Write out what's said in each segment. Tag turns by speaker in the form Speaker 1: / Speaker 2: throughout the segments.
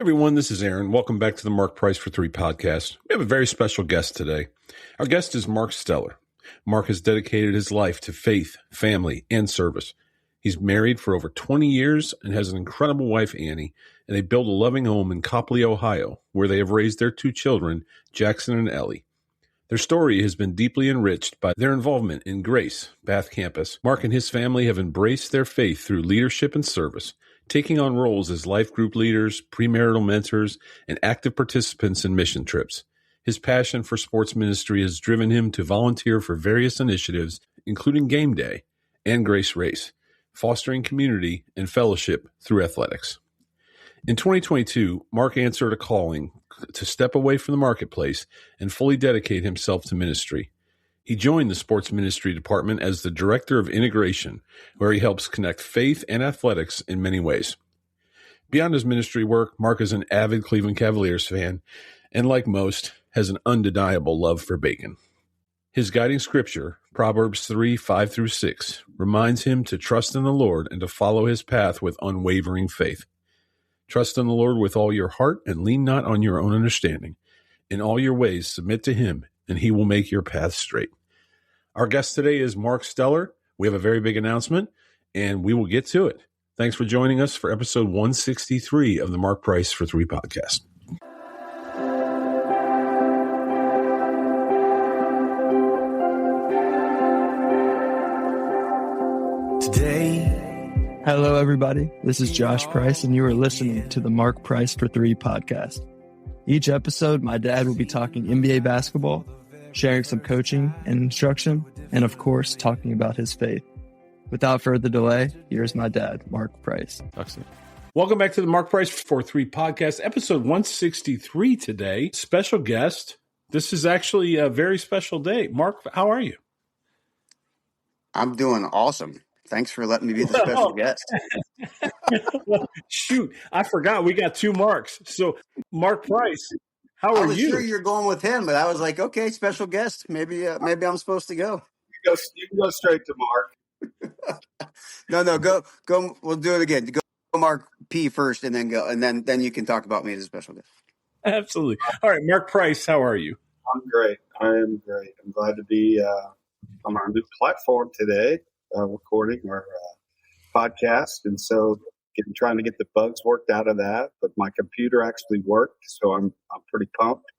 Speaker 1: Everyone, this is Aaron. Welcome back to the Mark Price for 3 podcast. We have a very special guest today. Our guest is Mark Steller. Mark has dedicated his life to faith, family, and service. He's married for over 20 years and has an incredible wife, Annie, and they built a loving home in Copley, Ohio, where they have raised their 2 children, Jackson and Ellie. Their story has been deeply enriched by their involvement in Grace, Bath Campus. Mark and his family have embraced their faith through leadership and service, taking on roles as life group leaders, premarital mentors, and active participants in mission trips. His passion for sports ministry has driven him to volunteer for various initiatives, including Game Day and Grace Race, fostering community and fellowship through athletics. In 2022, Mark answered a calling to step away from the marketplace and fully dedicate himself to ministry. He joined the sports ministry department as the director of integration, where he helps connect faith and athletics in many ways. Beyond his ministry work, Mark is an avid Cleveland Cavaliers fan, and like most, has an undeniable love for bacon. His guiding scripture, Proverbs 3:5-6, reminds him to trust in the Lord and to follow his path with unwavering faith. Trust in the Lord with all your heart and lean not on your own understanding. In all your ways submit to him, and he will make your path straight. Our guest today is Mark Steller. We have a very big announcement, and we will get to it. Thanks for joining us for episode 163 of the Mark Price for 3 podcast.
Speaker 2: Hello, everybody. This is Josh Price, and you are listening to the Mark Price for 3 podcast. Each episode, my dad will be talking NBA basketball, sharing some coaching and instruction, and of course, talking about his faith. Without further delay, here's my dad, Mark Price.
Speaker 1: Welcome back to the Mark Price for 3 podcast, episode 163 today. Special guest. This is actually a very special day. Mark, how are you?
Speaker 3: I'm doing awesome. Thanks for letting me be the special guest.
Speaker 1: Well, shoot, I forgot we got 2 Marks. So, Mark Price, how are you?
Speaker 3: I was sure you're going with him, but I was like, okay, special guest. Maybe I'm supposed to go.
Speaker 4: You can go straight to Mark.
Speaker 3: No, go. We'll do it again. Go Mark P first, and then go, and then you can talk about me as a special guest.
Speaker 1: Absolutely. All right, Mark Price, how are you?
Speaker 4: I'm great. I am great. I'm glad to be on our new platform today, recording our podcast, and so trying to get the bugs worked out of that. But my computer actually worked, so I'm pretty pumped,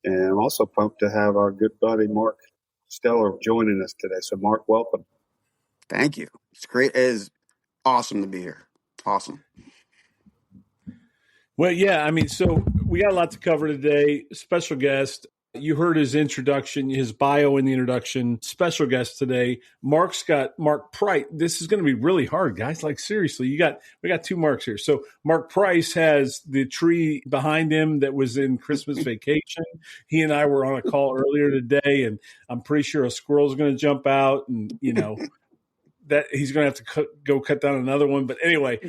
Speaker 4: and I'm also pumped to have our good buddy Mark Steller joining us today. So, Mark, welcome.
Speaker 3: Thank you. It's great. It is awesome to be here. Awesome.
Speaker 1: Well, yeah, I mean, so we got a lot to cover today. Special guest. You heard his introduction, his bio in the introduction. Special guest today. Mark's got Mark Price. This is going to be really hard, guys. Like, seriously, we got 2 Marks here. So Mark Price has the tree behind him that was in Christmas Vacation. He and I were on a call earlier today, and I'm pretty sure a squirrel's going to jump out, and that he's going to have to go cut down another one. But anyway,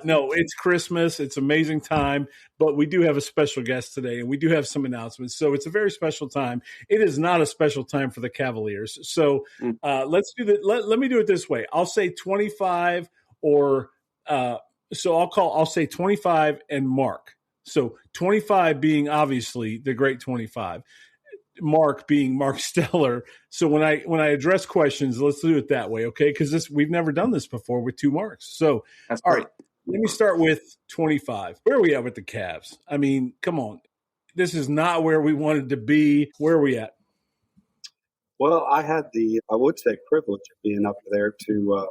Speaker 1: no, it's Christmas. It's amazing time. But we do have a special guest today, and we do have some announcements. So it's a very special time. It is not a special time for the Cavaliers. So let's do that. Let me do it this way. I'll say 25 or so I'll say 25 and Mark. So 25 being obviously the great 25. Mark being Mark Steller. So when I address questions, let's do it that way, okay? Because we've never done this before with 2 Marks. So, all right, let me start with 25. Where are we at with the Cavs? I mean, come on. This is not where we wanted to be. Where are we at?
Speaker 4: Well, I had I would say, privilege of being up there to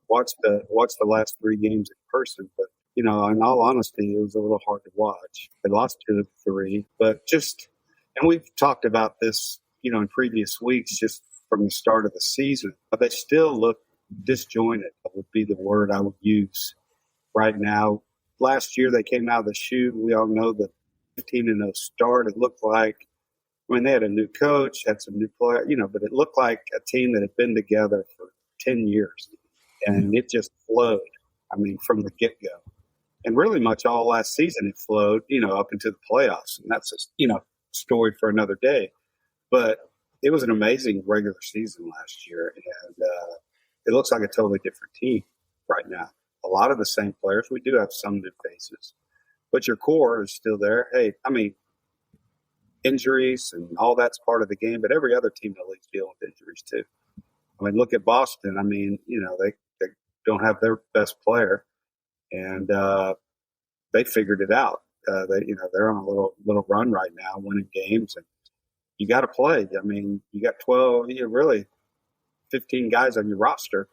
Speaker 4: watch the last 3 games in person. But, in all honesty, it was a little hard to watch. They lost 2 of 3, but just – and we've talked about this, in previous weeks, just from the start of the season. But they still look disjointed, would be the word I would use right now. Last year, they came out of the chute. We all know the 15-0 start. It looked like, they had a new coach, had some new players, but it looked like a team that had been together for 10 years. And it just flowed, from the get-go. And really much all last season it flowed, up into the playoffs. And that's just, story for another day. But it was an amazing regular season last year, and it looks like a totally different team right now. A lot of the same players. We do have some new faces, but your core is still there. Hey, I mean, injuries and all that's part of the game, but every other team in the league's dealing with injuries too. I mean, look at Boston. I mean, they don't have their best player, and they figured it out. They're on a little run right now, winning games, and you got to play. I mean, you got 15 guys on your roster,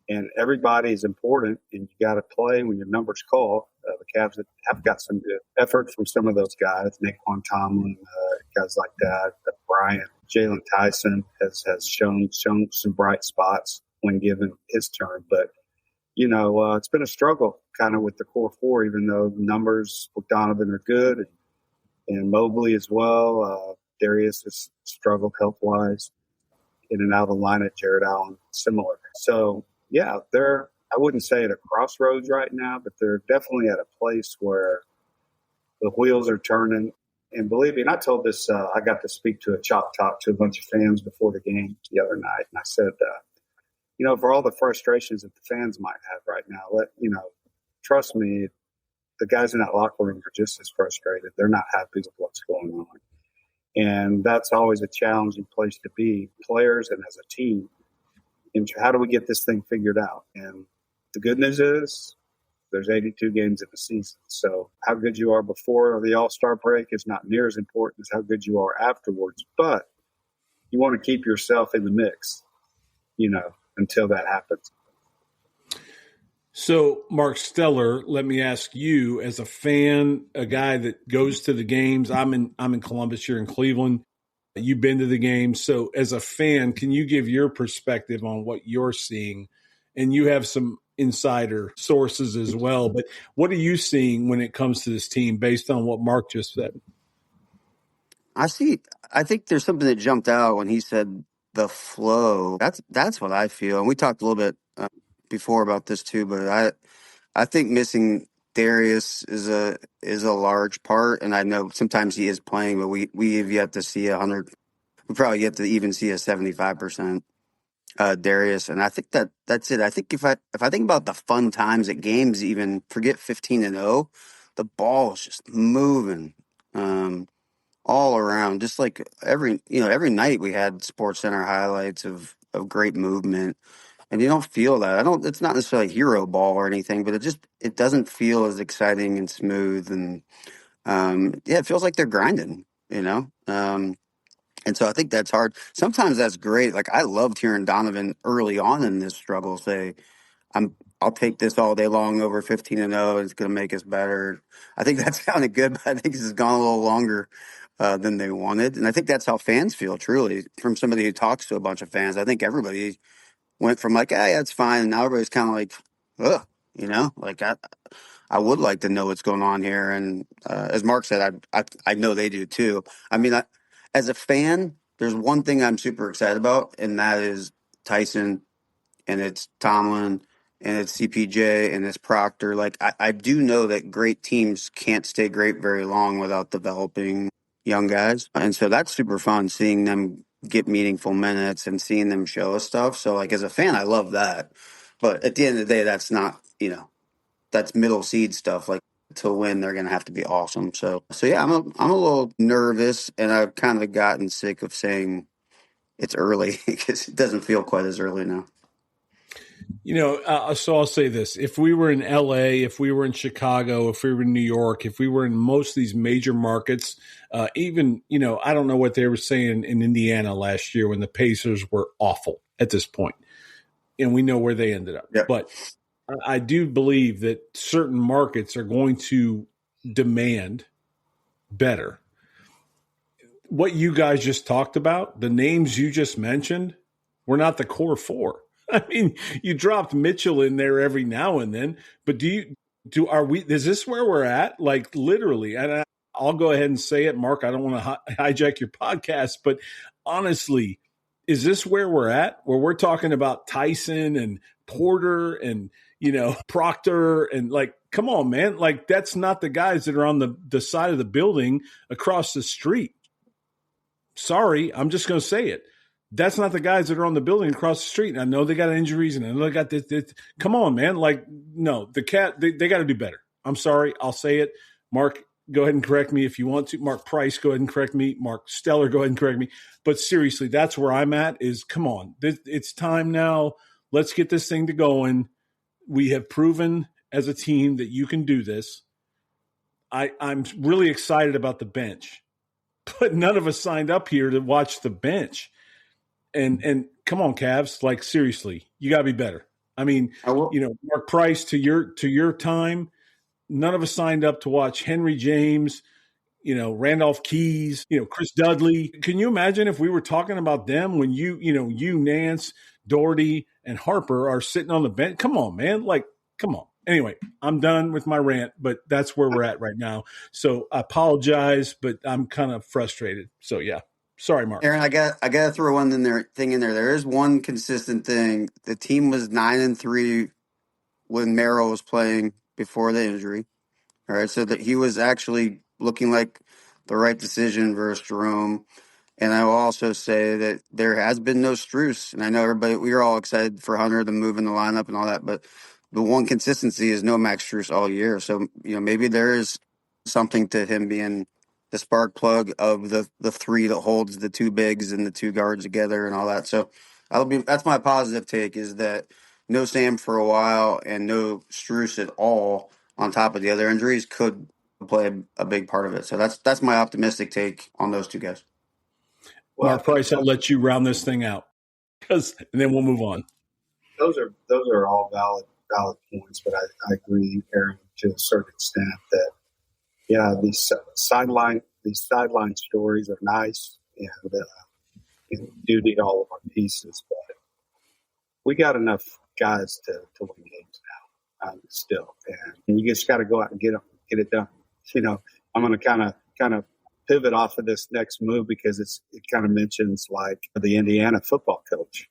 Speaker 4: and everybody is important, and you got to play when your number's called. The Cavs have got some good effort from some of those guys, Naquan Tomlin, guys like that. Bryant, Jalen Tyson has shown some bright spots when given his turn, but it's been a struggle kind of with the core four, even though the numbers with Donovan are good and Mobley as well. Darius has struggled health-wise. In and out of the lineup, Jared Allen, similar. So, yeah, they're, I wouldn't say at a crossroads right now, but they're definitely at a place where the wheels are turning. And believe me, and I told this, I got to speak to a chop talk to a bunch of fans before the game the other night. And I said, for all the frustrations that the fans might have right now, trust me, the guys in that locker room are just as frustrated. They're not happy with what's going on. And that's always a challenging place to be, players and as a team. And how do we get this thing figured out? And the good news is there's 82 games in the season. So how good you are before the All-Star break is not near as important as how good you are afterwards. But you want to keep yourself in the mix, until that happens.
Speaker 1: So, Mark Steller, let me ask you, as a fan, a guy that goes to the games. I'm in Columbus, you're in Cleveland. You've been to the games. So, as a fan, can you give your perspective on what you're seeing? And you have some insider sources as well. But what are you seeing when it comes to this team based on what Mark just said?
Speaker 3: I think there's something that jumped out when he said the flow. That's what I feel. And we talked a little bit before about this too, but I think missing Darius is a large part, and I know sometimes he is playing, but we have yet to see 100. We probably yet to even see a 75% Darius, and I think that's it. I think if I think about the fun times at games, even forget 15-0, the ball is just moving all around, just like every night we had Sports Center highlights of great movement. And you don't feel that. It's not necessarily hero ball or anything, but it doesn't feel as exciting and smooth. And, it feels like they're grinding. And so I think that's hard. Sometimes that's great. Like I loved hearing Donovan early on in this struggle say, I'll take this all day long over 15-0. It's going to make us better. I think that sounded good, but I think this has gone a little longer than they wanted. And I think that's how fans feel, truly, from somebody who talks to a bunch of fans. I think everybody went from like, hey, that's fine. And now everybody's kind of like, ugh, like I would like to know what's going on here. And as Mark said, I know they do too. I mean, as a fan, there's one thing I'm super excited about, and that is Tyson, and it's Tomlin, and it's CPJ, and it's Proctor. Like I do know that great teams can't stay great very long without developing young guys. And so that's super fun, seeing them get meaningful minutes and seeing them show us stuff. So like as a fan, I love that. But at the end of the day, that's not, that's middle seed stuff. Like to win, they're going to have to be awesome. So yeah, I'm a little nervous, and I've kind of gotten sick of saying it's early because it doesn't feel quite as early now.
Speaker 1: So I'll say this. If we were in LA, if we were in Chicago, if we were in New York, if we were in most of these major markets, even, I don't know what they were saying in Indiana last year when the Pacers were awful at this point. And we know where they ended up.
Speaker 3: Yep.
Speaker 1: But I do believe that certain markets are going to demand better. What you guys just talked about, the names you just mentioned, were not the core four. I mean, you dropped Mitchell in there every now and then, but is this where we're at? Like literally, and I'll go ahead and say it, Mark, I don't want to hijack your podcast, but honestly, is this where we're at? Where we're talking about Tyson and Porter and, Proctor and like, come on, man. Like that's not the guys that are on the side of the building across the street. Sorry, I'm just going to say it. That's not the guys that are on the building across the street. And I know they got injuries and I know they got this. Come on, man. Like, no, they got to do better. I'm sorry. I'll say it. Mark, go ahead and correct me if you want to. Mark Price, go ahead and correct me. Mark Steller, go ahead and correct me. But seriously, that's where I'm at is, come on. It's time now. Let's get this thing to going. We have proven as a team that you can do this. I'm really excited about the bench, but none of us signed up here to watch the bench. And come on, Cavs, like seriously, you got to be better. I mean, Mark Price, to your time, none of us signed up to watch Henry James, Randolph Keys, Chris Dudley. Can you imagine if we were talking about them when you Nance, Doherty, and Harper are sitting on the bench? Come on, man. Like, come on. Anyway, I'm done with my rant, but that's where we're at right now. So I apologize, but I'm kind of frustrated. So yeah. Sorry, Mark.
Speaker 3: Aaron, I got to throw one thing in there. There is one consistent thing. The team was 9-3 when Merrill was playing before the injury. All right, so that he was actually looking like the right decision versus Jerome. And I will also say that there has been no Strus. And I know we were all excited for Hunter to move in the lineup and all that, but the one consistency is no Max Strus all year. So, maybe there is something to him being the spark plug of the three that holds the two bigs and the two guards together and all that. So that's my positive take, is that no Sam for a while and no Strus at all on top of the other injuries could play a big part of it. So that's my optimistic take on those two guys.
Speaker 1: Well, Mark Price, I'll let you round this thing out, and then we'll move on.
Speaker 4: Those are all valid points, but I agree, Aaron, to a certain extent that these sideline stories are nice, and do need all of our pieces, but we got enough guys to win games now, still, and you just got to go out and get it done. I'm going to kind of pivot off of this next move because it kind of mentions like the Indiana football coach,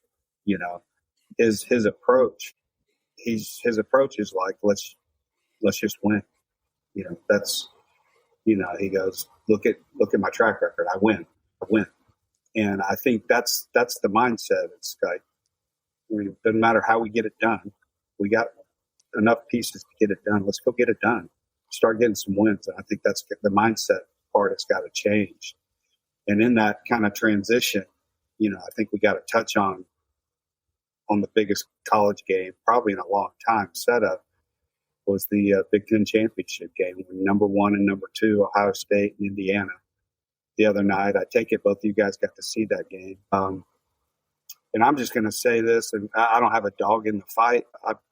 Speaker 4: his approach. His approach is like, let's just win. That's, he goes, look at my track record. I win. And I think that's the mindset. It's like, it doesn't matter how we get it done. We got enough pieces to get it done. Let's go get it done. Start getting some wins. And I think that's the mindset part has got to change. And in that kind of transition, I think we got to touch on the biggest college game probably in a long time setup was the Big Ten championship game when number 1 and number 2, Ohio State and Indiana, the other night. I take it both of you guys got to see that game. And I'm just going to say this, and I don't have a dog in the fight.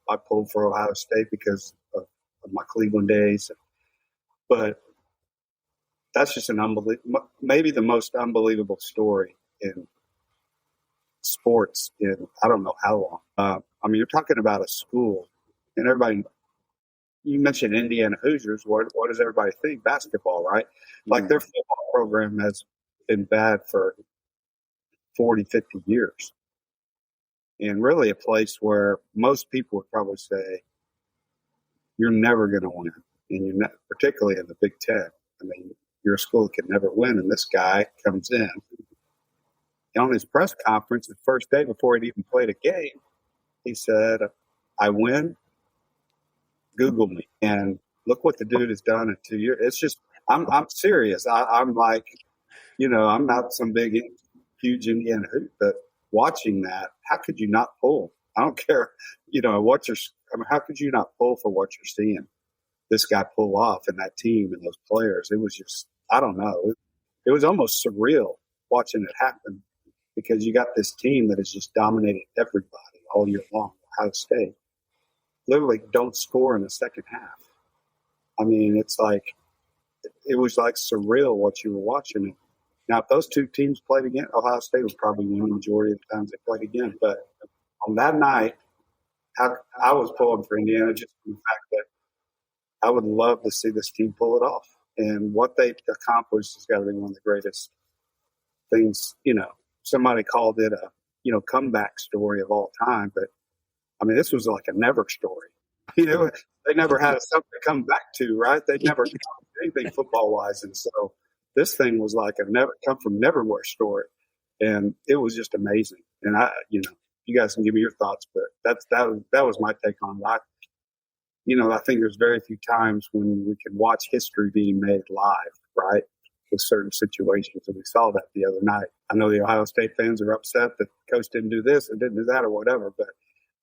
Speaker 4: I pulled for Ohio State because of my Cleveland days. But that's just maybe the most unbelievable story in sports in I don't know how long. You're talking about a school, and everybody, you mentioned Indiana Hoosiers. What does everybody think? Basketball, right? Like their football program has been bad for 40, 50 years. And really a place where most people would probably say, you're never going to win. And you're not, particularly in the Big Ten. You're a school that can never win. And this guy comes in. And on his press conference, the first day before he'd even played a game, he said, I win, Google me. And look what the dude has done in 2 years. It's just, I'm serious. I'm like, I'm not some big, huge Indiana hoop, but watching that, how could you not pull? I don't care, how could you not pull for what you're seeing this guy pull off and that team and those players? It was just, I don't know. It was almost surreal watching it happen because you got this team that is just dominating everybody all year long. Ohio State literally don't score in the second half. It's like, it was like surreal what you were watching. Now, if those two teams played again, Ohio State would probably win the majority of the times they played again. But on that night, I was pulling for Indiana just for the fact that I would love to see this team pull it off. And what they accomplished has got to be one of the greatest things. Somebody called it a, comeback story of all time. But, this was like a never story. They never had something to come back to, right? They never did anything football-wise. And so this thing was like a never come from neverwhere story. And it was just amazing. And you guys can give me your thoughts, but that was my take on it. I think there's very few times when we can watch history being made live, right? With certain situations. And we saw that the other night. I know the Ohio State fans are upset that the coach didn't do this or didn't do that or whatever, but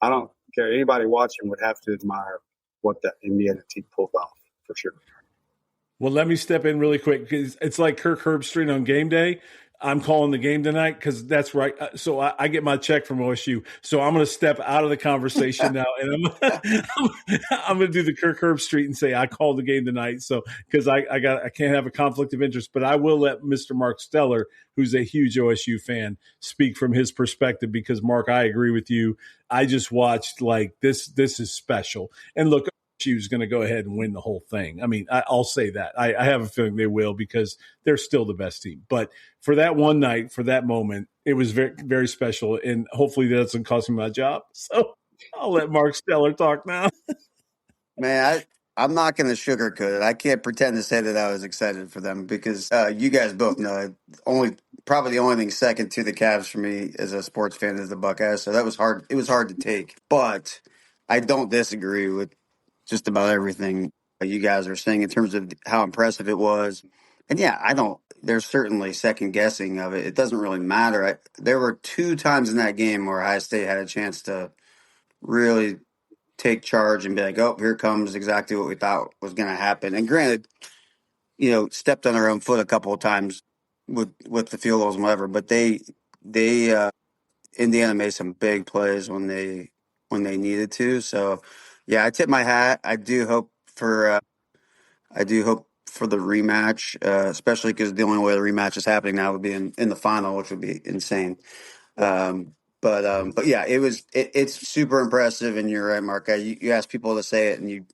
Speaker 4: I don't care. Anybody watching would have to admire what that Indiana team pulled off for sure.
Speaker 1: Well, let me step in really quick because it's like Kirk Herbstreit on game day. I'm calling the game tonight because that's right. So I get my check from OSU. So I'm going to step out of the conversation now, and I'm going to do the Kirk Herbstreit and say I called the game tonight. So because I can't have a conflict of interest, but I will let Mr. Mark Steller, who's a huge OSU fan, speak from his perspective. Because Mark, I agree with you. I just watched like this. This is special. And look, she was going to go ahead and win the whole thing. I mean, I'll say that. I have a feeling they will because they're still the best team. But for that one night, for that moment, it was very, very special. And hopefully that doesn't cost me my job. So I'll let Mark Steller talk now.
Speaker 3: Man, I'm not going to sugarcoat it. I can't pretend to say that I was excited for them because you guys both know probably the only thing second to the Cavs for me as a sports fan is the Buckeyes. So that was hard. It was hard to take, but I don't disagree with just about everything you guys are saying in terms of how impressive it was. And yeah, there's certainly second guessing of it. It doesn't really matter. There were 2 times in that game where Ohio State had a chance to really take charge and be like, oh, here comes exactly what we thought was going to happen. And granted, stepped on their own foot a couple of times with the field goals and whatever, but they Indiana made some big plays when they needed to. So yeah, I tip my hat. I do hope for the rematch, especially because the only way the rematch is happening now would be in the final, which would be insane. But yeah, it's super impressive, and you're right, Mark. You asked people to say it, and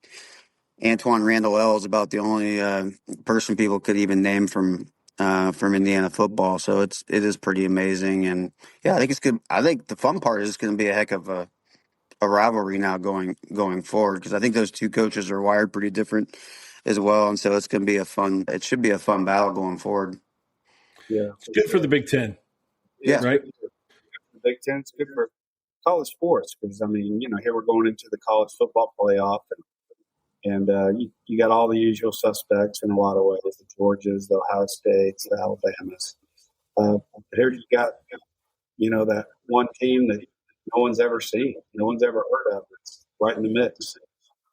Speaker 3: Antoine Randall L is about the only person people could even name from Indiana football. So it is pretty amazing, and yeah, I think it's good. I think the fun part is going to be a heck of a rivalry now going forward because I think those two coaches are wired pretty different as well, and so it's going to be it should be a fun battle going forward.
Speaker 4: Yeah,
Speaker 1: it's good for the Big Ten.
Speaker 3: Yeah,
Speaker 1: right.
Speaker 4: The Big Ten is good for college sports because here we're going into the college football playoff, and you got all the usual suspects in a lot of ways: the Georgias, the Ohio States, the Alabamas. But here you got that one team that no one's ever seen, no one's ever heard of. It's right in the mix.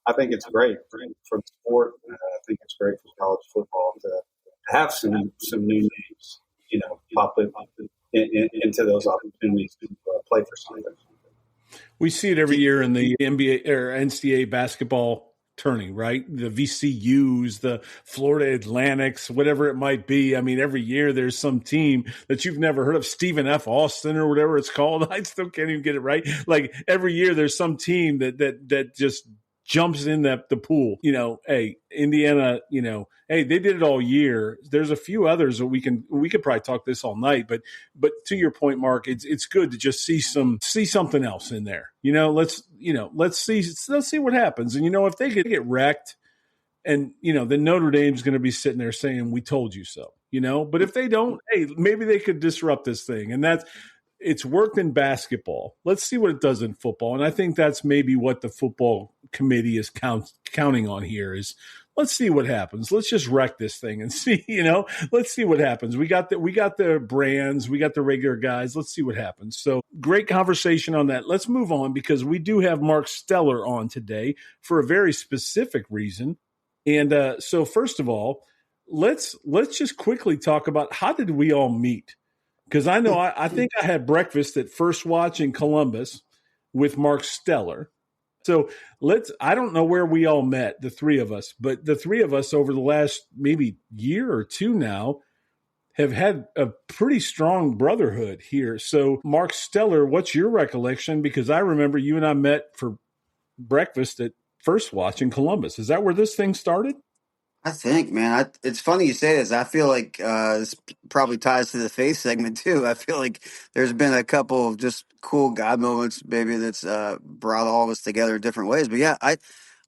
Speaker 4: I think it's great for the sport. I think it's great for college football to have some new names, pop into those opportunities to play for something.
Speaker 1: We see it every year in the NBA or NCAA basketball tourney, right? The VCUs, the Florida Atlantics, whatever it might be. I mean, every year there's some team that you've never heard of, Stephen F. Austin or whatever it's called. I still can't even get it right. Like every year there's some team that just jumps in the pool. Hey, Indiana, hey, they did it all year. There's a few others that we could probably talk this all night, but to your point, Mark, it's good to just see something else in there. Let's see what happens. And if they get wrecked and then Notre Dame's going to be sitting there saying, we told you so, but if they don't, hey, maybe they could disrupt this thing. And it's worked in basketball. Let's see what it does in football. And I think that's maybe what the football committee is counting on here is let's see what happens. Let's just wreck this thing and see, let's see what happens. We got the brands, we got the regular guys. Let's see what happens. So great conversation on that. Let's move on because we do have Mark Steller on today for a very specific reason. And so first of all, let's just quickly talk about how did we all meet? Because I know I think I had breakfast at First Watch in Columbus with Mark Steller. So I don't know where we all met, the three of us, but the three of us over the last maybe year or two now have had a pretty strong brotherhood here. So Mark Steller, what's your recollection? Because I remember you and I met for breakfast at First Watch in Columbus. Is that where this thing started?
Speaker 3: I think, man, it's funny you say this. I feel like this probably ties to the faith segment too. I feel like there's been a couple of just cool God moments, maybe that's brought all of us together in different ways. But yeah,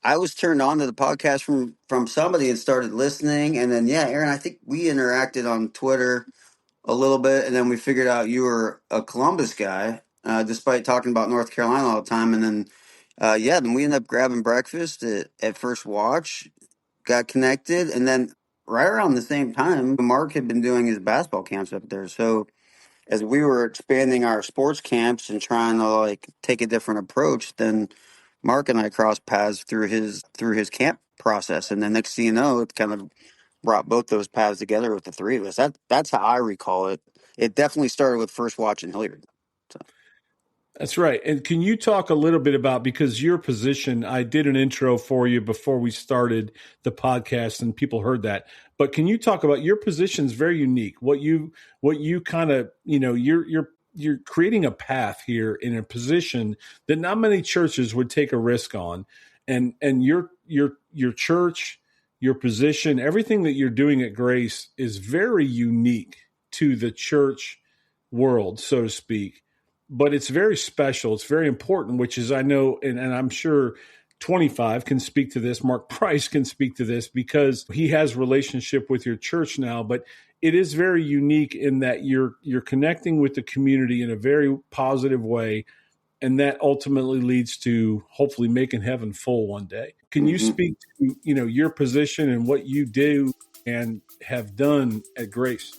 Speaker 3: I was turned on to the podcast from somebody and started listening, and then yeah, Aaron, I think we interacted on Twitter a little bit, and then we figured out you were a Columbus guy, despite talking about North Carolina all the time, and then Yeah, then we ended up grabbing breakfast at First Watch, got connected, and then right around the same time, Mark had been doing his basketball camps up there. So as we were expanding our sports camps and trying to like take a different approach, then Mark and I crossed paths through his camp process, and then next thing you know, it kind of brought both those paths together with the three of us. That's how I recall it. It definitely started with First Watch and Hilliard. So.
Speaker 1: That's right. And can you talk a little bit about, because your position, I did an intro for you before we started the podcast and people heard that, but can you talk about your position is very unique. What you kind of, you're creating a path here in a position that not many churches would take a risk on. And your church, your position, everything that you're doing at Grace is very unique to the church world, so to speak, but it's very special. It's very important, which is, I know, and I'm sure 25 can speak to this. Mark Price can speak to this because he has relationship with your church now, but it is very unique in that you're connecting with the community in a very positive way. And that ultimately leads to hopefully making heaven full one day. Can you speak to, your position and what you do and have done at Grace?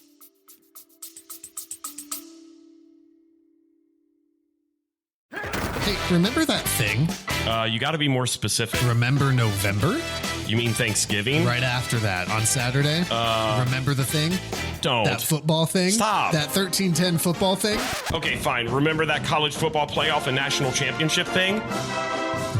Speaker 5: Hey, remember that thing?
Speaker 6: You got to be more specific.
Speaker 5: Remember November?
Speaker 6: You mean Thanksgiving?
Speaker 5: Right after that, on Saturday? Remember the thing?
Speaker 6: Don't.
Speaker 5: That football thing?
Speaker 6: Stop.
Speaker 5: That 13-10 football thing?
Speaker 6: Okay, fine. Remember that college football playoff and national championship thing?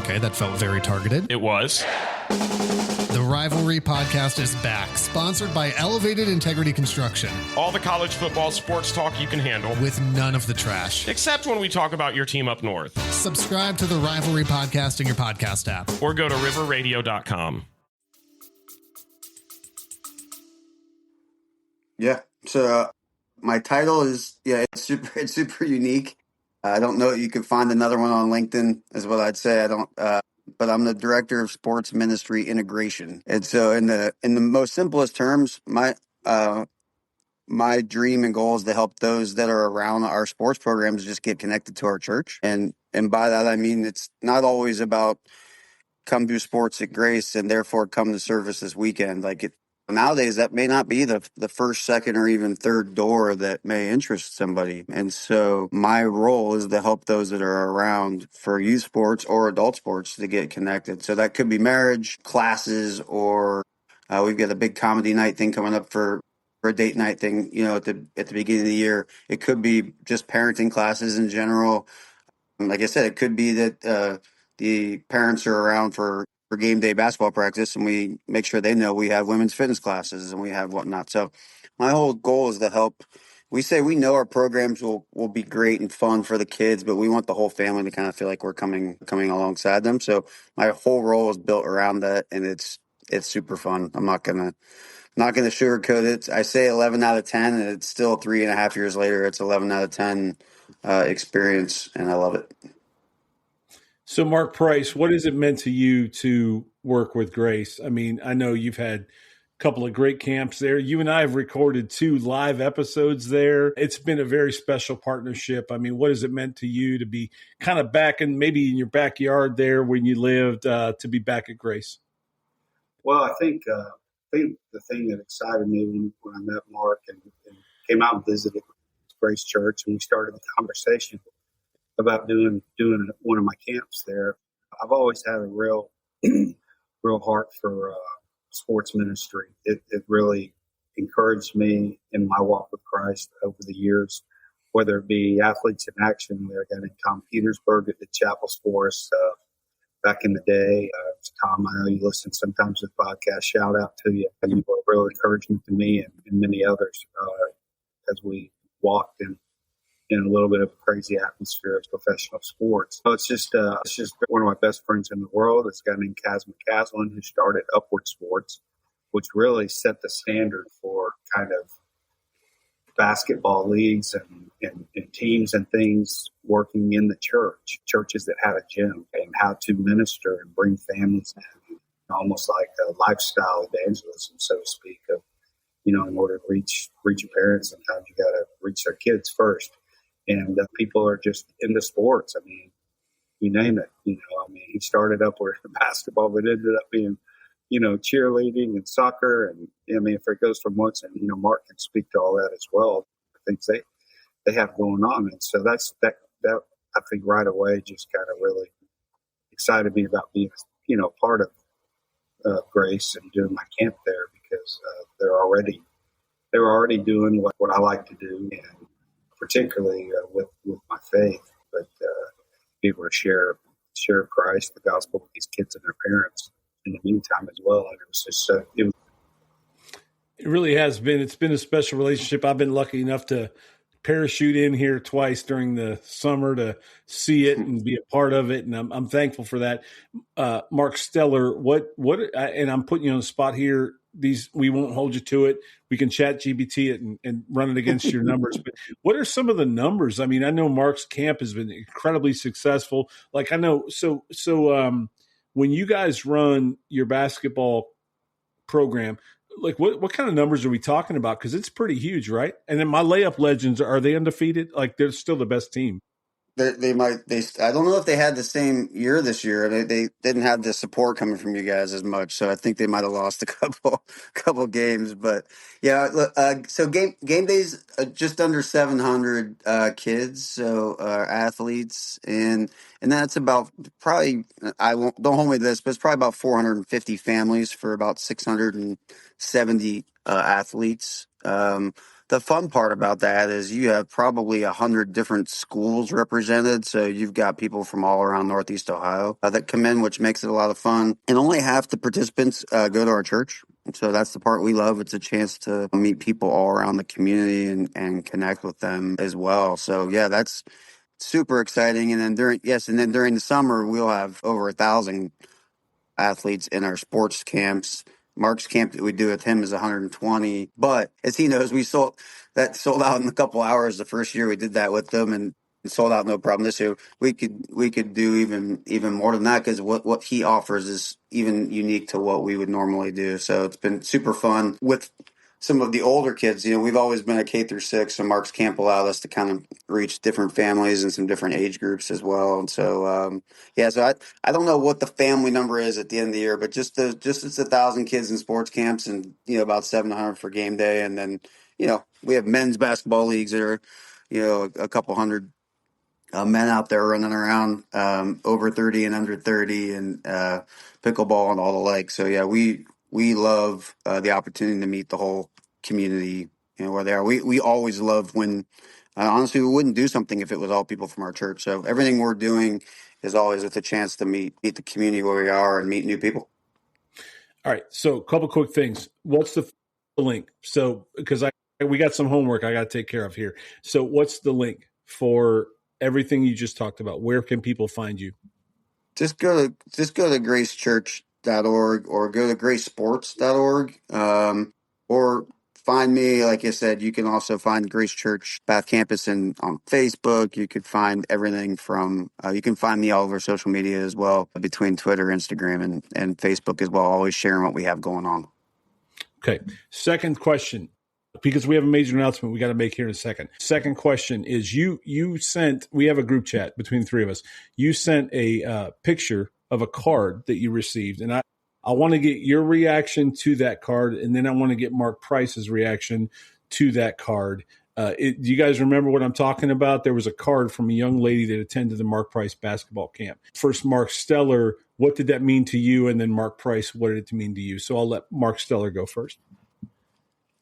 Speaker 5: Okay, that felt very targeted.
Speaker 6: It was.
Speaker 5: The Rivalry Podcast is back, sponsored by Elevated Integrity Construction.
Speaker 6: All the college football sports talk you can handle.
Speaker 5: With none of the trash.
Speaker 6: Except when we talk about your team up north.
Speaker 5: Subscribe to the Rivalry Podcast in your podcast app.
Speaker 6: Or go to riverradio.com.
Speaker 3: Yeah. So my title is, it's super unique. I don't know if you could find another one on LinkedIn, is what I'd say. I don't, but I'm the director of sports ministry integration. And so in the most simplest terms, my dream and goal is to help those that are around our sports programs just get connected to our church. And by that, I mean, it's not always about come do sports at Grace and therefore come to service this weekend. Nowadays, that may not be the first, second, or even third door that may interest somebody. And so my role is to help those that are around for youth sports or adult sports to get connected. So that could be marriage, classes, or we've got a big comedy night thing coming up for a date night thing, at the beginning of the year. It could be just parenting classes in general. Like I said, it could be that the parents are around for game day basketball practice, and we make sure they know we have women's fitness classes and we have whatnot. So my whole goal is to help. We say we know our programs will be great and fun for the kids, but we want the whole family to kind of feel like we're coming alongside them. So my whole role is built around that, and it's super fun. I'm not gonna sugarcoat it. I say 11 out of 10, and it's still 3.5 years later. It's 11 out of 10 experience, and I love it.
Speaker 1: So, Mark Price, what has it meant to you to work with Grace? I mean, I know you've had a couple of great camps there. You and I have recorded 2 live episodes there. It's been a very special partnership. I mean, what has it meant to you to be kind of back maybe in your backyard there when you lived, to be back at Grace?
Speaker 4: Well, I think the thing that excited me when I met Mark and came out and visited Grace Church, and we started the conversation about doing one of my camps there. I've always had a real heart for sports ministry. It really encouraged me in my walk with Christ over the years, whether it be athletes in action. We got in Tom Petersburg at the Chapels for us back in the day. Tom, I know you listen sometimes to the podcast. Shout out to you. You were a real encouragement to me and many others as we walked in a little bit of a crazy atmosphere of professional sports. So it's just one of my best friends in the world. It's a guy named Kaz McCaslin who started Upward Sports, which really set the standard for kind of basketball leagues and teams and things working in the churches that had a gym, and how to minister and bring families in, almost like a lifestyle evangelism, so to speak, of, in order to reach your parents, sometimes you got to reach their kids first. And people are just into sports. I mean, you name it. he started up with basketball, but ended up being, cheerleading and soccer. And I mean, if it goes from once, and, Mark can speak to all that as well, the things they have going on. And so that I think right away just kind of really excited me about being, part of Grace and doing my camp there, because they were already doing what I like to do, and particularly with my faith, but be able to share Christ, the gospel, with these kids and their parents in the meantime as well. And it was just
Speaker 1: it really has been. It's been a special relationship. I've been lucky enough to parachute in here twice during the summer to see it and be a part of it, and I'm thankful for that. Mark Steller, what? And I'm putting you on the spot here. We won't hold you to it. We can chat GBT it and run it against your numbers. But what are some of the numbers? I mean, I know Mark's camp has been incredibly successful. Like I know, so when you guys run your basketball program, like what kind of numbers are we talking about? Because it's pretty huge, right? And then my layup legends, are they undefeated? Like they're still the best team.
Speaker 3: They might. I don't know if they had the same year this year. They didn't have the support coming from you guys as much, so I think they might have lost a couple games. But yeah, look, so game days just under 700 kids, so athletes, and that's about probably, don't hold me to this, but it's probably about 450 families for about 670 athletes. The fun part about that is you have probably 100 different schools represented. So you've got people from all around Northeast Ohio that come in, which makes it a lot of fun. And only half the participants go to our church. So that's the part we love. It's a chance to meet people all around the community and connect with them as well. So yeah, that's super exciting. And then during the summer, we'll have over 1,000 athletes in our sports camps. Mark's camp that we do with him is 120, but as he knows, we sold out in a couple hours the first year we did that with them, and it sold out no problem. This year we could do even more than that, because what he offers is even unique to what we would normally do. So it's been super fun with some of the older kids. We've always been a K through 6, so Mark's camp allowed us to kind of reach different families and some different age groups as well. And so, so I don't know what the family number is at the end of the year, but just it's 1,000 kids in sports camps, and about 700 for game day, and then we have men's basketball leagues that are a couple hundred men out there running around, over 30 and under 30, and pickleball and all the like. So yeah, we love the opportunity to meet the whole community, where they are. We always love when, honestly, we wouldn't do something if it was all people from our church. So everything we're doing is always with a chance to meet the community where we are and meet new people.
Speaker 1: All right. So a couple quick things. What's the link? So, because we got some homework I got to take care of here. So what's the link for everything you just talked about? Where can people find you?
Speaker 3: Just go to gracechurch.org or go to gracesports.org, or find me. Like I said, you can also find Grace Church Bath Campus on Facebook. You could find everything from, you can find me all over social media as well, between Twitter, Instagram, and Facebook as well, always sharing what we have going on.
Speaker 1: Okay. Second question, because we have a major announcement we got to make here in a second. Second question is we have a group chat between the three of us. You sent a picture of a card that you received, and I want to get your reaction to that card, and then I want to get Mark Price's reaction to that card. Do you guys remember what I'm talking about? There was a card from a young lady that attended the Mark Price basketball camp. First, Mark Steller, what did that mean to you? And then Mark Price, what did it mean to you? So I'll let Mark Steller go first.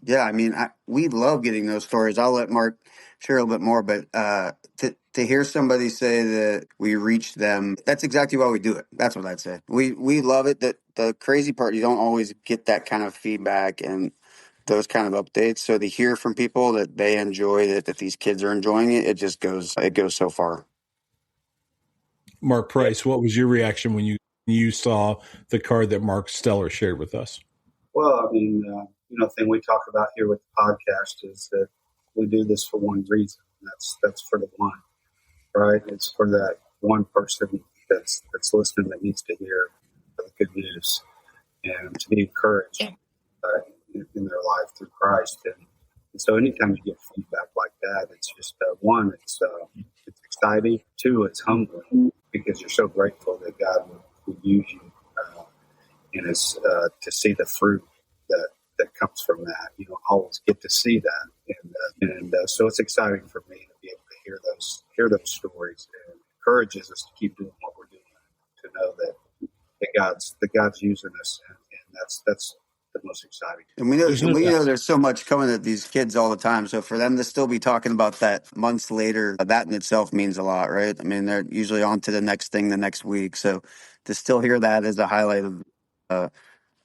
Speaker 3: Yeah, I mean, we love getting those stories. I'll let Mark share a little bit more, but to hear somebody say that we reached them, that's exactly why we do it. That's what I'd say. We love it. That the crazy part, you don't always get that kind of feedback and those kind of updates. So to hear from people that they enjoy that these kids are enjoying it, it goes so far.
Speaker 1: Mark Price, what was your reaction when you saw the card that Mark Steller shared with us?
Speaker 4: Well, I mean, the thing we talk about here with the podcast is that we do this for one reason. That's for the one, right? It's for that one person that's listening that needs to hear the good news and to be encouraged in their life through Christ. And so anytime you get feedback like that, it's just, one, it's exciting. Two, it's humbling, because you're so grateful that God use you, and it's to see the fruit that comes from that. You don't always get to see that, and so it's exciting for me to be able to hear those stories, and encourages us to keep doing what we're doing, to know that God's using us, and that's the most exciting.
Speaker 3: And we know there's so much coming at these kids all the time. So for them to still be talking about that months later, that in itself means a lot, right? I mean, they're usually on to the next thing the next week. So to still hear that as a highlight of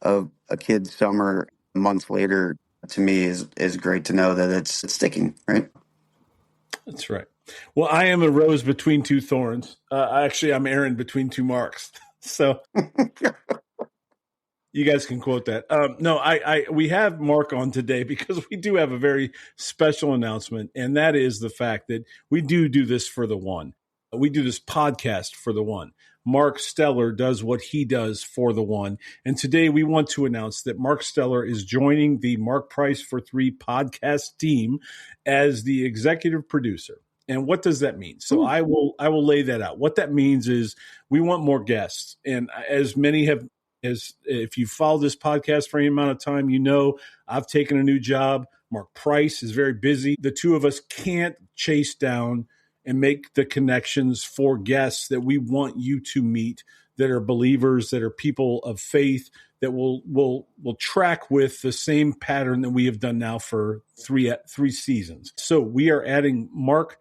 Speaker 3: a kid's summer months later, to me is great to know that it's sticking, right?
Speaker 1: That's right. Well, I am a rose between two thorns. I'm Aaron between two Marks. So you guys can quote that. We have Mark on today because we do have a very special announcement, and that is the fact that we do this for the one. We do this podcast for the one. Mark Steller does what he does for the one. And today we want to announce that Mark Steller is joining the Mark Price for Three podcast team as the executive producer. And what does that mean? So I will lay that out. What that means is we want more guests. And as many have, as if you follow this podcast for any amount of time, you know I've taken a new job. Mark Price is very busy. The two of us can't chase down and make the connections for guests that we want you to meet, that are believers, that are people of faith, that will track with the same pattern that we have done now for three seasons. So we are adding Mark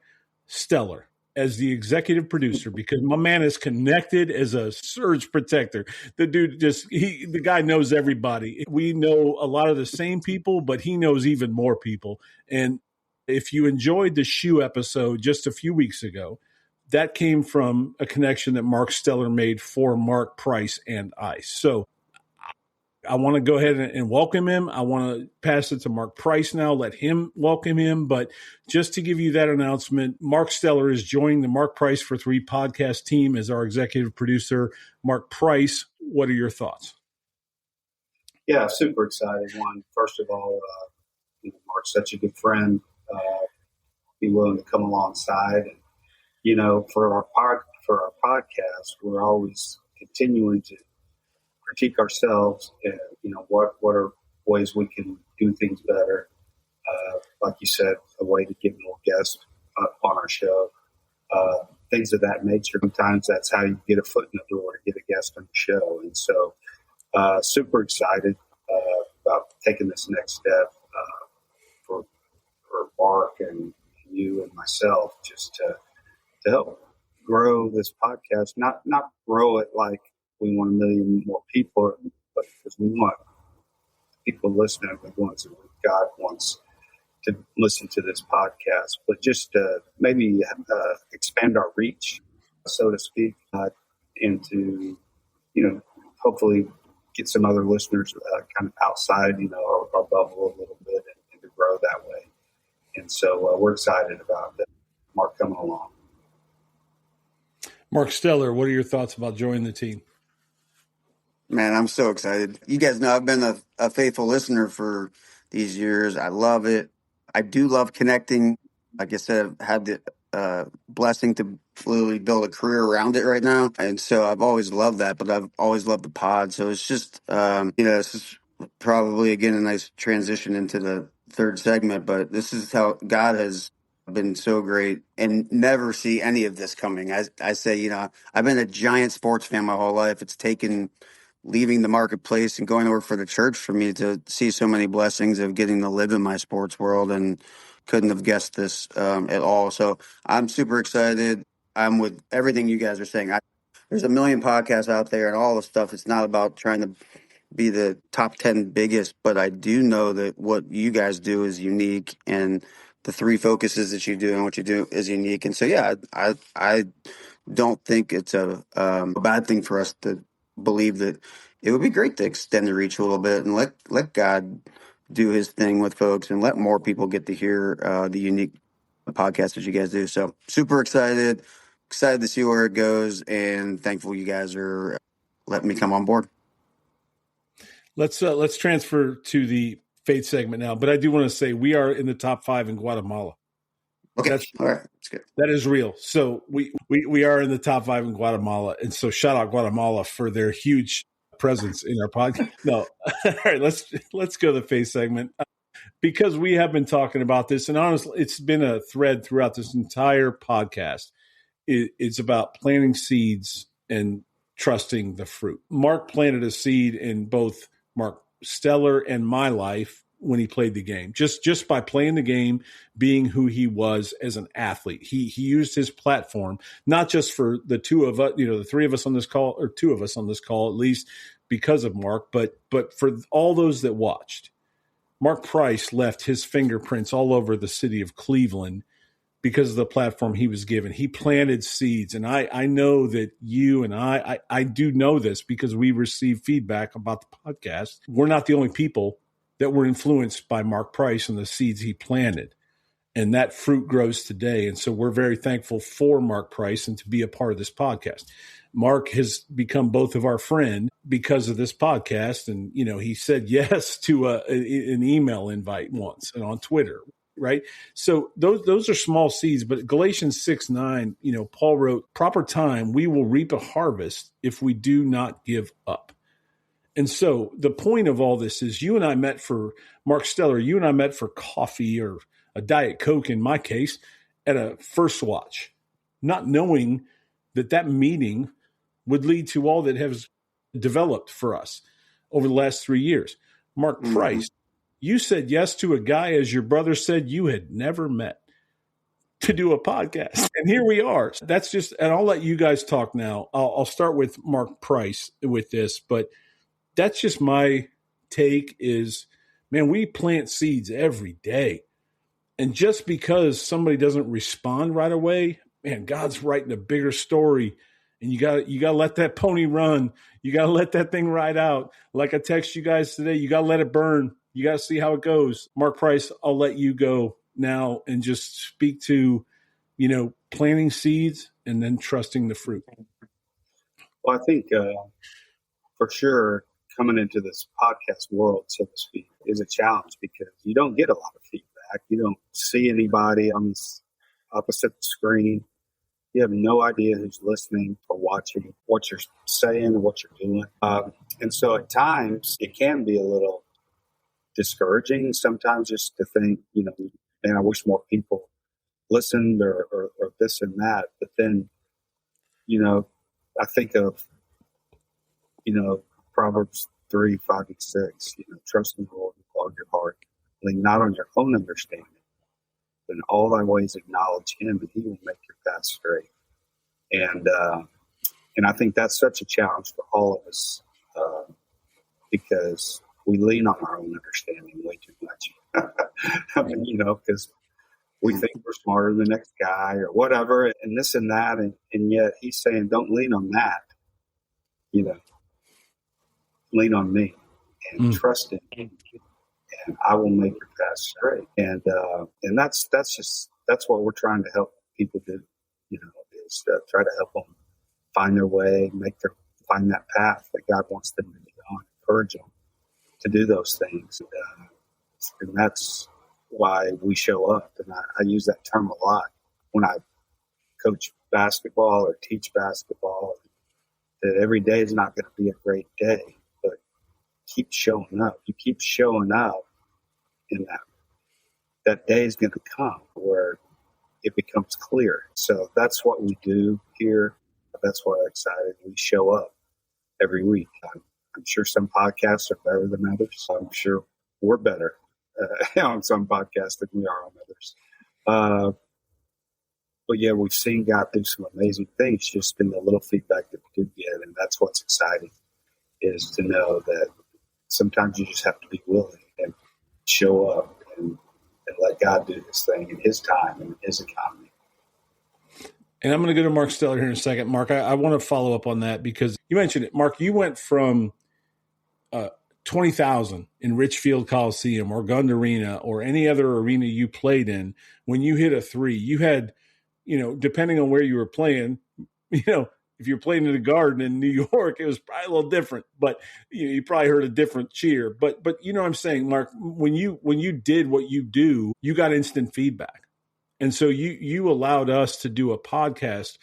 Speaker 1: Steller as the executive producer because my man is connected as a surge protector. The dude the guy knows everybody. We know a lot of the same people, but he knows even more people. And if you enjoyed the shoe episode just a few weeks ago, that came from a connection that Mark Steller made for Mark Price and I. So I want to go ahead and welcome him. I want to pass it to Mark Price now, let him welcome him. But just to give you that announcement, Mark Steller is joining the Mark Price for Three podcast team as our executive producer. Mark Price, what are your thoughts?
Speaker 4: Yeah, super excited. First of all, Mark's such a good friend. Be willing to come alongside, and for our podcast, we're always continuing to critique ourselves, and what are ways we can do things better. Like you said, a way to get more guests on our show, things of that nature. Sometimes that's how you get a foot in the door to get a guest on the show, and so super excited about taking this next step for Mark and you and myself, just to help grow this podcast. Not grow it like we want 1 million more people, but because we want people listening. God wants to listen to this podcast, but just maybe expand our reach, so to speak, and to hopefully get some other listeners kind of outside our bubble a little bit, and to grow that way. And so we're excited about that. Mark coming along.
Speaker 1: Mark Steller, what are your thoughts about joining the team?
Speaker 3: Man, I'm so excited. You guys know I've been a faithful listener for these years. I love it. I do love connecting. Like I said, I've had the blessing to literally build a career around it right now. And so I've always loved that, but I've always loved the pod. So it's just, this is probably, again, a nice transition into the third segment, but this is how God has been so great and never see any of this coming. I say, I've been a giant sports fan my whole life. It's taken leaving the marketplace and going to work for the church for me to see so many blessings of getting to live in my sports world, and couldn't have guessed this at all. So I'm super excited. I'm with everything you guys are saying. There's a million podcasts out there and all the stuff. It's not about trying to be the top 10 biggest, but I do know that what you guys do is unique, and the three focuses that you do and what you do is unique. And so, yeah, I don't think it's a bad thing for us to believe that it would be great to extend the reach a little bit and let God do his thing with folks and let more people get to hear the unique podcast that you guys do. So super excited to see where it goes, and thankful you guys are letting me come on board.
Speaker 1: Let's transfer to the faith segment now, but I do want to say we are in the top 5 in Guatemala.
Speaker 3: Okay. All right. That's good.
Speaker 1: That is real. So we are in the top 5 in Guatemala. And so shout out Guatemala for their huge presence in our podcast. No. All right, let's go to the face segment. Because we have been talking about this, and honestly, it's been a thread throughout this entire podcast. It's about planting seeds and trusting the fruit. Mark planted a seed in both Mark Steller and my life when he played the game. Just by playing the game, being who he was as an athlete. He used his platform, not just for the two of us, the three of us on this call, or two of us on this call, at least because of Mark, but for all those that watched. Mark Price left his fingerprints all over the city of Cleveland because of the platform he was given. He planted seeds. And I know that you and I do know this because we received feedback about the podcast. We're not the only people that were influenced by Mark Price and the seeds he planted. And that fruit grows today. And so we're very thankful for Mark Price and to be a part of this podcast. Mark has become both of our friend because of this podcast. And, he said yes to an email invite once and on Twitter. Right. So those are small seeds, but Galatians 6:9, Paul wrote, proper time, we will reap a harvest if we do not give up. And so the point of all this is you and I met for Mark Steller, you and I met for coffee or a Diet Coke in my case at a First Watch, not knowing that meeting would lead to all that has developed for us over the last 3 years. Mark Price, you said yes to a guy, as your brother said, you had never met to do a podcast. And here we are. That's just, and I'll let you guys talk now. I'll start with Mark Price with this, but that's just my take is, man, we plant seeds every day. And just because somebody doesn't respond right away, man, God's writing a bigger story. And you got to let that pony run. You got to let that thing ride out. Like I text you guys today, you got to let it burn. You got to see how it goes. Mark Price, I'll let you go now and just speak to, planting seeds and then trusting the fruit.
Speaker 4: Well, I think for sure coming into this podcast world, so to speak, is a challenge because you don't get a lot of feedback. You don't see anybody on this opposite screen. You have no idea who's listening or watching, what you're saying, what you're doing. And so at times it can be a little discouraging sometimes just to think, man, I wish more people listened or this and that. But then, I think of, Proverbs 3:5-6, trust in the Lord with all your heart, lean not on your own understanding, but in all thy ways acknowledge him and he will make your path straight. And I think that's such a challenge for all of us because we lean on our own understanding way too much. I mean, because we think we're smarter than the next guy or whatever, and this and that. And yet he's saying, don't lean on that. Lean on me and trust in me, and I will make your path straight. And that's what we're trying to help people do, is try to help them find their way, find that path that God wants them to be on, encourage them to do those things. And that's why we show up. And I use that term a lot when I coach basketball or teach basketball, that every day is not going to be a great day, but keep showing up. You keep showing up, and that day is going to come where it becomes clear. So that's what we do here. That's why I'm excited. We show up every week. I'm sure some podcasts are better than others. I'm sure we're better on some podcasts than we are on others. But yeah, we've seen God do some amazing things just in the little feedback that we do get. And that's what's exciting, is to know that sometimes you just have to be willing and show up and let God do this thing in his time and his economy.
Speaker 1: And I'm going to go to Mark Steller here in a second. Mark, I want to follow up on that because you mentioned it. Mark, you went from 20,000 in Richfield Coliseum or Gund Arena or any other arena you played in. When you hit a three, you had, depending on where you were playing, if you're playing in the Garden in New York, it was probably a little different, but you probably heard a different cheer. But you know what I'm saying, Mark, when you did what you do, you got instant feedback. And so you allowed us to do a podcast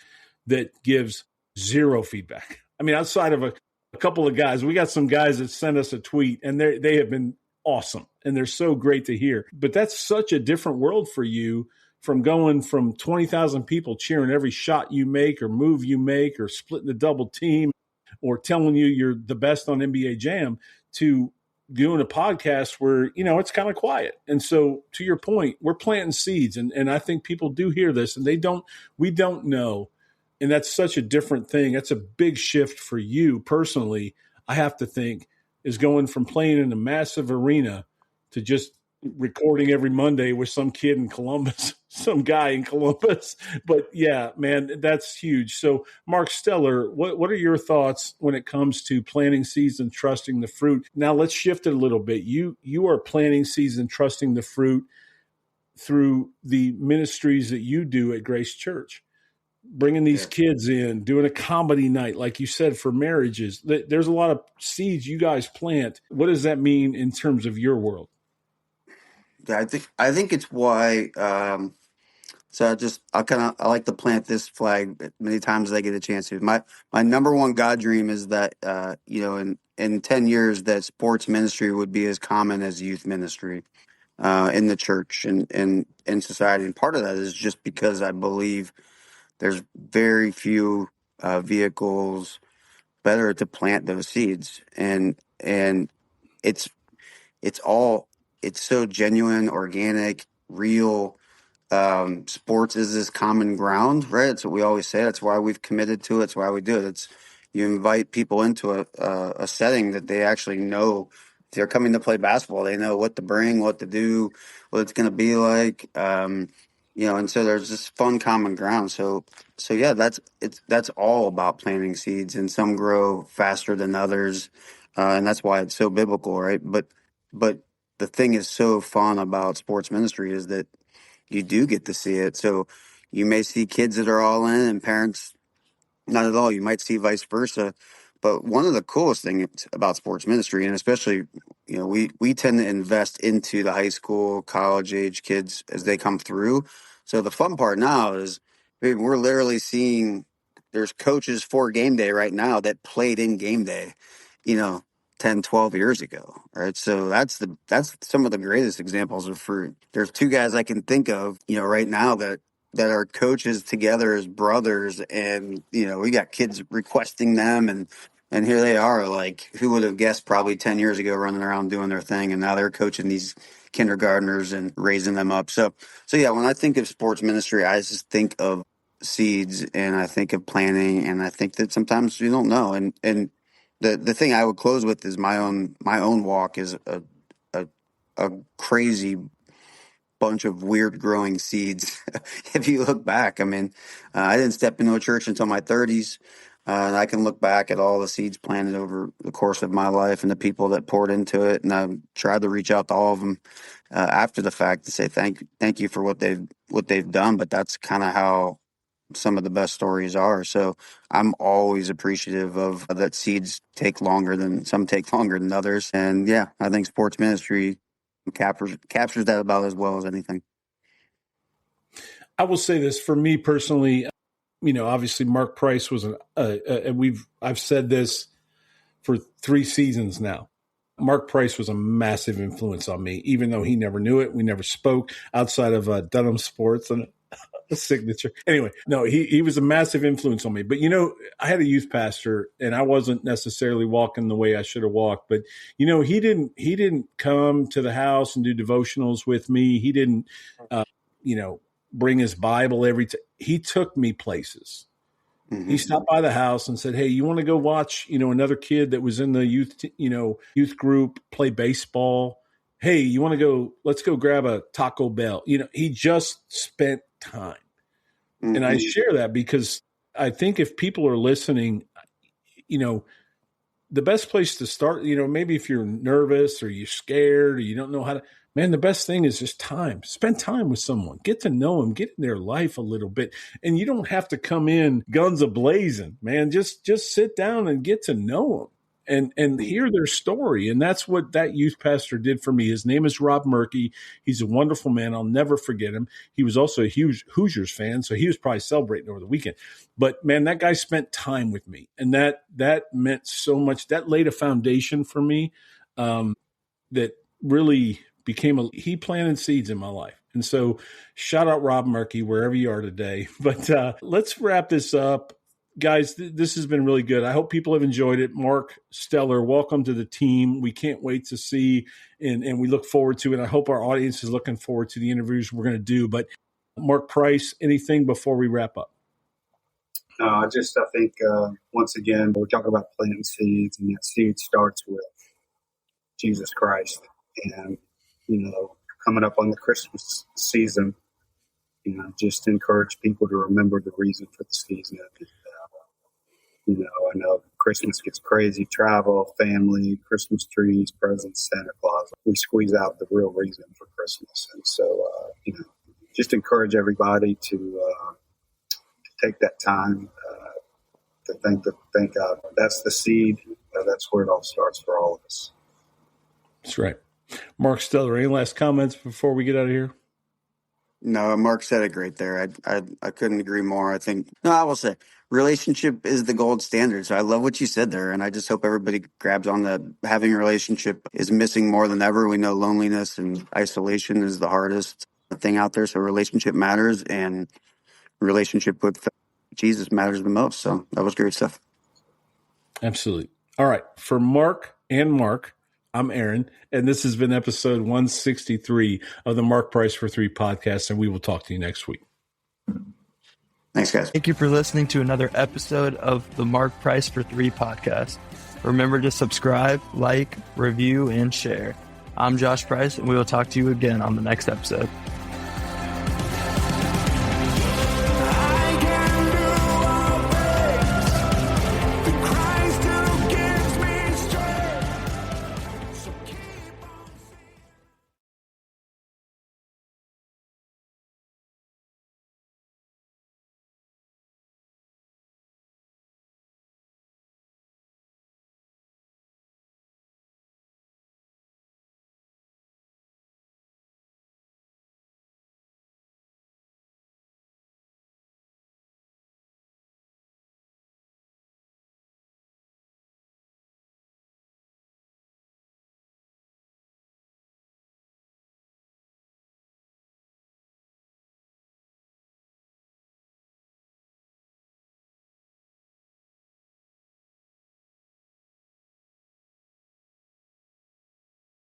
Speaker 1: that gives zero feedback. I mean, outside of a couple of guys, we got some guys that sent us a tweet, and they have been awesome, and they're so great to hear. But that's such a different world for you, from going from 20,000 people cheering every shot you make or move you make or splitting the double team or telling you you're the best on NBA Jam, to doing a podcast where, it's kind of quiet. And so, to your point, we're planting seeds, and I think people do hear this, and we don't know. And that's such a different thing. That's a big shift for you personally, I have to think, is going from playing in a massive arena to just recording every Monday with some kid in Columbus, some guy in Columbus. But yeah, man, that's huge. So Mark Steller, what are your thoughts when it comes to planting seeds and trusting the fruit? Now let's shift it a little bit. You are planting seeds and trusting the fruit through the ministries that you do at Grace Church, bringing these kids in, doing a comedy night, like you said, for marriages. There's a lot of seeds you guys plant. What does that mean in terms of your world?
Speaker 3: Yeah, I think it's why. So I like to plant this flag many times as I get a chance to. My number one God dream is that in 10 years that sports ministry would be as common as youth ministry in the church and in society. And part of that is just because I believe there's very few vehicles better to plant those seeds, and it's so genuine, organic, real. Sports is this common ground, right? That's what we always say. That's why we've committed to it. It's why we do it. You invite people into a setting that they actually know. If they're coming to play basketball, they know what to bring, what to do, what it's going to be like. And so there's this fun common ground. So yeah, that's all about planting seeds, and some grow faster than others, and that's why it's so biblical, right? But the thing is so fun about sports ministry is that you do get to see it. So you may see kids that are all in and parents not at all. You might see vice versa. But one of the coolest things about sports ministry, and especially, we tend to invest into the high school, college age kids as they come through. So the fun part now is we're literally seeing there's coaches for game day right now that played in game day, 10, 12 years ago, right? So that's some of the greatest examples of fruit. There's two guys I can think of, right now that are coaches together as brothers, and we got kids requesting them, and here they are, like, who would have guessed probably 10 years ago, running around doing their thing, and now they're coaching these kindergartners and raising them up. So yeah, when I think of sports ministry, I just think of seeds, and I think of planting, and I think that sometimes you don't know, and the thing I would close with is my own walk is a crazy bunch of weird growing seeds. If you look back, I mean, I didn't step into a church until my 30s, and I can look back at all the seeds planted over the course of my life and the people that poured into it, and I've tried to reach out to all of them after the fact to say thank you for what they've done. But that's kind of how some of the best stories are. So I'm always appreciative of that. Seeds take longer than others. And yeah, I think sports ministry captures that about as well as anything.
Speaker 1: I will say this for me personally, obviously Mark Price was I've said this for 3 seasons now. Mark Price was a massive influence on me, even though he never knew it. We never spoke outside of Dunham Sports and a signature. Anyway, no, he was a massive influence on me. But, I had a youth pastor, and I wasn't necessarily walking the way I should have walked. But, he didn't come to the house and do devotionals with me. He didn't, bring his Bible every time. He took me places. Mm-hmm. He stopped by the house and said, "Hey, you want to go watch, another kid that was in the youth group play baseball? Hey, you want to go? Let's go grab a Taco Bell." He just spent time. Mm-hmm. And I share that because I think if people are listening, the best place to start, maybe if you're nervous or you're scared or you don't know how to, man, the best thing is just time. Spend time with someone. Get to know them. Get in their life a little bit. And you don't have to come in guns a-blazing, man. Just sit down and get to know them. and hear their story. And that's what that youth pastor did for me. His name is Rob Murky. He's a wonderful man. I'll never forget him. He was also a huge Hoosiers fan, so he was probably celebrating over the weekend. But man, that guy spent time with me, and that meant so much. That laid a foundation for me that really became he planted seeds in my life. And so shout out Rob Murky, wherever you are today. But let's wrap this up. Guys, this has been really good. I hope people have enjoyed it. Mark Steller, welcome to the team. We can't wait to see, and we look forward to it. I hope our audience is looking forward to the interviews we're going to do. But Mark Price, anything before we wrap up?
Speaker 4: I think, once again, we're talking about planting seeds, and that seed starts with Jesus Christ. And, coming up on the Christmas season, just encourage people to remember the reason for the season. I know Christmas gets crazy, travel, family, Christmas trees, presents, Santa Claus. We squeeze out the real reason for Christmas. And so, just encourage everybody to take that time to think that's the seed. That's where it all starts for all of us.
Speaker 1: That's right. Mark Steller, any last comments before we get out of here?
Speaker 3: No, Mark said it great there. I couldn't agree more. I will say relationship is the gold standard. So I love what you said there. And I just hope everybody grabs on that having a relationship is missing more than ever. We know loneliness and isolation is the hardest thing out there. So relationship matters, and relationship with Jesus matters the most. So that was great stuff.
Speaker 1: Absolutely. All right. For Mark and Mark, I'm Aaron, and this has been episode 163 of the Mark Price for 3 podcast, and we will talk to you next week.
Speaker 3: Thanks, guys.
Speaker 2: Thank you for listening to another episode of the Mark Price for 3 podcast. Remember to subscribe, like, review, and share. I'm Josh Price, and we will talk to you again on the next episode.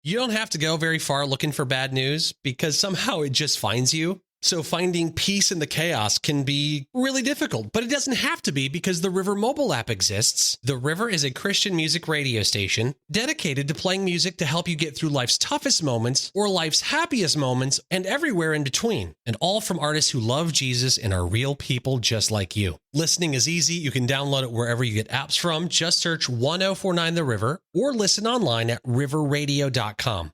Speaker 7: You don't have to go very far looking for bad news, because somehow it just finds you. So finding peace in the chaos can be really difficult, but it doesn't have to be, because the River mobile app exists. The River is a Christian music radio station dedicated to playing music to help you get through life's toughest moments or life's happiest moments and everywhere in between. And all from artists who love Jesus and are real people just like you. Listening is easy. You can download it wherever you get apps from. Just search 1049 The River or listen online at riverradio.com.